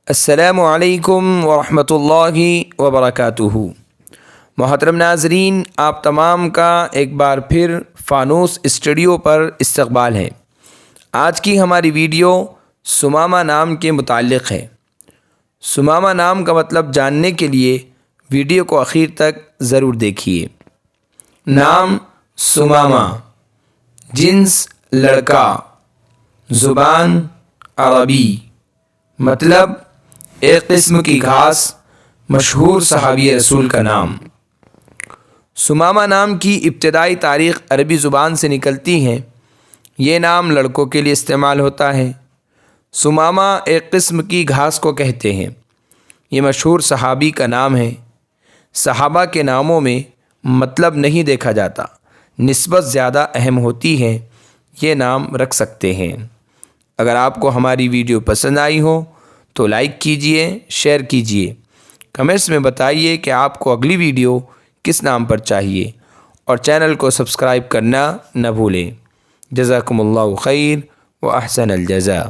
السلام علیکم ورحمۃ اللہ وبرکاتہ۔ محترم ناظرین، آپ تمام کا ایک بار پھر فانوس اسٹوڈیو پر استقبال ہے۔ آج کی ہماری ویڈیو ثمامہ نام کے متعلق ہے۔ ثمامہ نام کا مطلب جاننے کے لیے ویڈیو کو آخر تک ضرور دیکھیے۔ نام ثمامہ، جنس لڑکا، زبان عربی، مطلب ایک قسم کی گھاس، مشہور صحابی رسول کا نام۔ ثمامہ نام کی ابتدائی تاریخ عربی زبان سے نکلتی ہے۔ یہ نام لڑکوں کے لیے استعمال ہوتا ہے۔ ثمامہ ایک قسم کی گھاس کو کہتے ہیں۔ یہ مشہور صحابی کا نام ہے۔ صحابہ کے ناموں میں مطلب نہیں دیکھا جاتا، نسبت زیادہ اہم ہوتی ہے۔ یہ نام رکھ سکتے ہیں۔ اگر آپ کو ہماری ویڈیو پسند آئی ہو تو لائک کیجئے، شیئر کیجئے، کمنٹس میں بتائیے کہ آپ کو اگلی ویڈیو کس نام پر چاہیے، اور چینل کو سبسکرائب کرنا نہ بھولیں۔ جزاکم اللہ خیر و احسن الجزاء۔